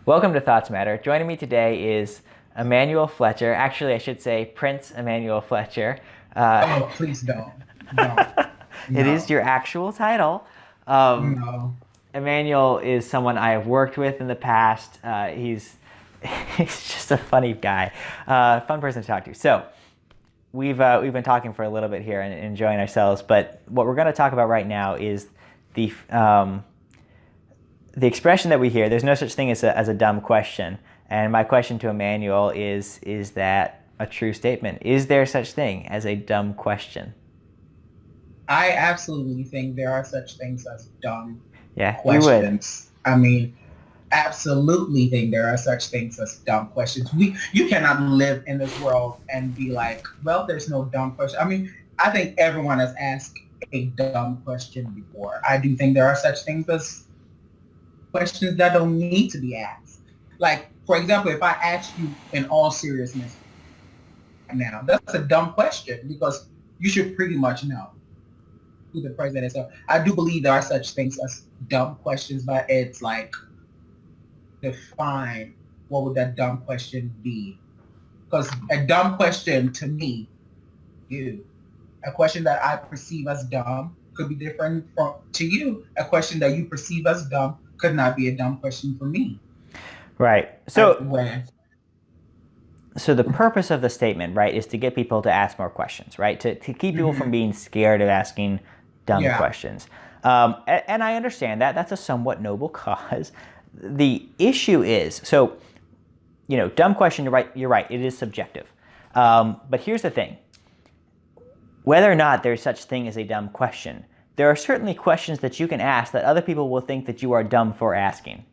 Welcome to Thoughts Matter. Joining me today is Emmanuel Fletcher. Actually, I should say Prince Emmanuel Fletcher. Uh, Oh, please don't. Don't. it is No. your actual title. Um, No. Emmanuel is someone I have worked with in the past. He's he's just a funny guy, fun person to talk to. So we've been talking for a little bit here and enjoying ourselves. But what we're going to talk about right now is the expression that we hear. There's no such thing as a dumb question. And my question to Emmanuel is that a true statement? Is there such thing as a dumb question? I absolutely think there are such things as dumb Yeah, you would. questions. Absolutely think there are such things as dumb questions. You cannot live in this world and be like, well, there's no dumb question. I think everyone has asked a dumb question before. I do think there are such things as questions that don't need to be asked. Like, for example, if I ask you in all seriousness now, that's a dumb question because you should pretty much know who the president is. So I do believe there are such things as dumb questions, but it's like define what would that dumb question be? Because a dumb question to me, you, a question that I perceive as dumb could be different from to you. A question that you perceive as dumb could not be a dumb question for me. Right. I, So where, so the purpose of the statement, right, is to get people to ask more questions, right? To keep people from mhm, being scared of asking dumb yeah, questions. And I understand that. That's a somewhat noble cause. The issue is, so, dumb question, you're right, it is subjective. But here's the thing. Whether or not there's such thing as a dumb question, there are certainly questions that you can ask that other people will think that you are dumb for asking.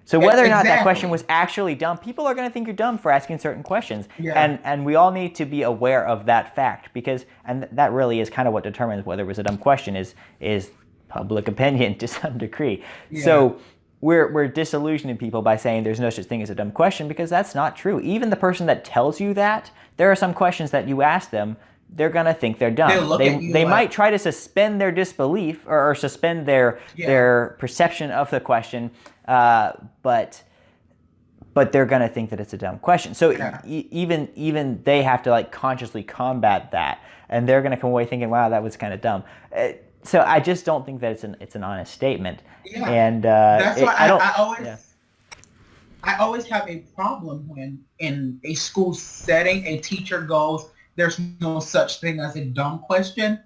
So whether or not that question exactly. was actually dumb, people are going to think you're dumb for asking certain questions, Yeah, and we all need to be aware of that fact because that really is kind of what determines whether it was a dumb question is public opinion to some degree. yeah. So we're disillusioning people by saying there's no such thing as a dumb question because that's not true. Even the person that tells you that, there are some questions that you ask them, they're gonna think they're They'll dumb. look They at you they might like, try to suspend their disbelief or suspend yeah, their perception of the question, but they're gonna think that it's a dumb question. So yeah. even they have to like consciously combat that, and they're gonna come away thinking, "Wow, that was kind of dumb." So I just don't think that it's an honest statement, Yeah, and that's why I don't. I Yeah. always have a problem when in a school setting a teacher goes, "There's no such thing as a dumb question."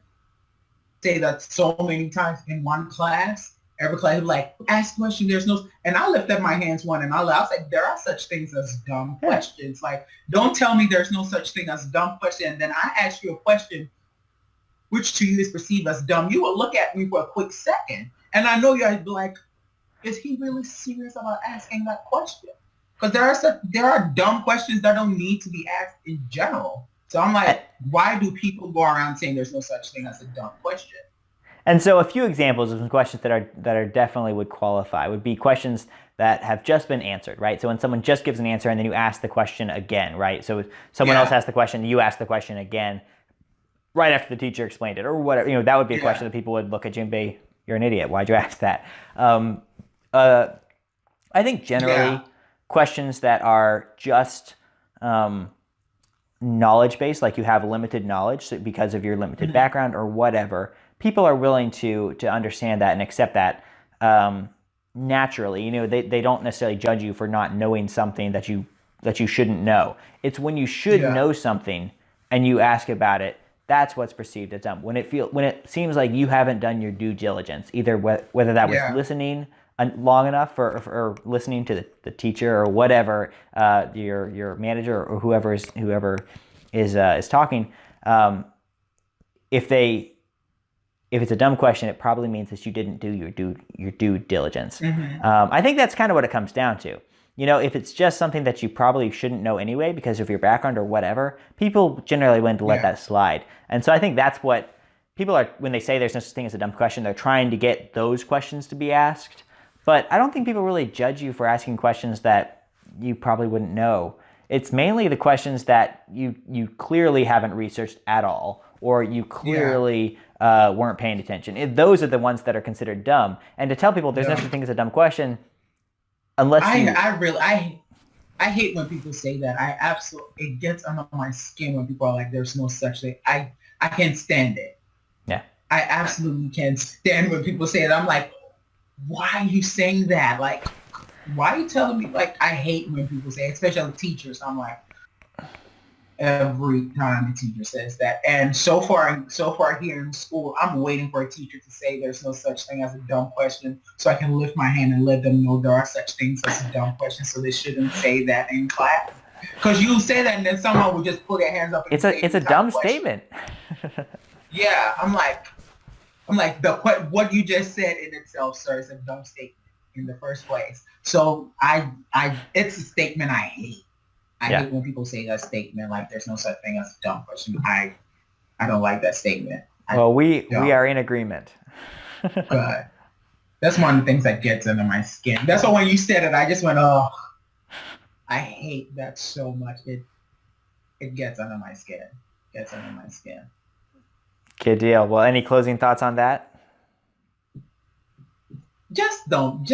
Say that so many times in one class. Every class is like, ask question. There's no, and I lift up my hands one, and I was like, there are such things as dumb Yeah. questions. Like, don't tell me there's no such thing as dumb question, and then I ask you a question which to you is perceived as dumb. You will look at me for a quick second, and I know you're like, is he really serious about asking that question? Because there are dumb questions that don't need to be asked in general. So I'm like, why do people go around saying there's no such thing as a dumb question? And so a few examples of some questions that are definitely would qualify would be questions that have just been answered, right? So when someone just gives an answer and then you ask the question again, right? So someone else Yeah, asks the question, you ask the question again right after the teacher explained it or whatever. That would be a question yeah, that people would look at you and be, "You're an idiot. Why'd you ask that?" Um, uh, I think yeah, generally questions that are just um, knowledge based, like you have limited knowledge because of your limited mhm, background or whatever, people are willing to understand that and accept that naturally. They don't necessarily judge you for not knowing something that you shouldn't know. It's when you should yeah, know something and you ask about it. That's what's perceived as dumb. When it seems like you haven't done your due diligence, either whether that was yeah, listening long enough or listening to the teacher or whatever, your manager or whoever is talking. Um, if they if it's a dumb question, it probably means that you didn't do your due diligence. hmm, I think that's kind of what it comes down to. If it's just something that you probably shouldn't know anyway because of your background or whatever, people generally willing to let yeah, that slide. And so I think that's what people are when they say there's no such thing as a dumb question. They're trying to get those questions to be asked. But I don't think people really judge you for asking questions that you probably wouldn't know. It's mainly the questions that you clearly haven't researched at all, or you yeah, clearly weren't paying attention. Those are the ones that are considered dumb. And to tell people there's no such dumb. thing as a dumb question, Unless you, I hate when people say that. It gets under my skin when people are like, there's no such thing. I can't stand it. yeah, I absolutely can't stand when people say it. I'm like, why are you saying that? Like, why are you telling me? Like, I hate when people say it, especially teachers. I'm like, every time a teacher says that. And so far here in school, I'm waiting for a teacher to say there's no such thing as a dumb question so I can lift my hand and let them know there are such things as a dumb question, so they shouldn't say that in class. Because you say that and then someone will just put their hands up and say it's a dumb statement. Yeah, I'm like what you just said in itself, sir, is a dumb statement in the first place. So it's a statement I hate. I hate when people say that statement, like there's no such thing as a dumb question. I don't like that statement. Well, we are in agreement. But that's one of the things that gets under my skin. That's why when you said it, I just went, oh, I hate that so much. It gets under my skin. Gets under my skin. Good deal. Well, any closing thoughts on that? Just don't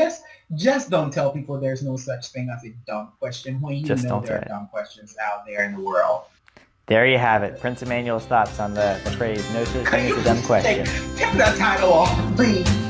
tell people there's no such thing as a dumb question when you know there are dumb questions out there in the world. There you have it. Prince Emmanuel's thoughts on the phrase, no such thing as a dumb question. Take that title off, please.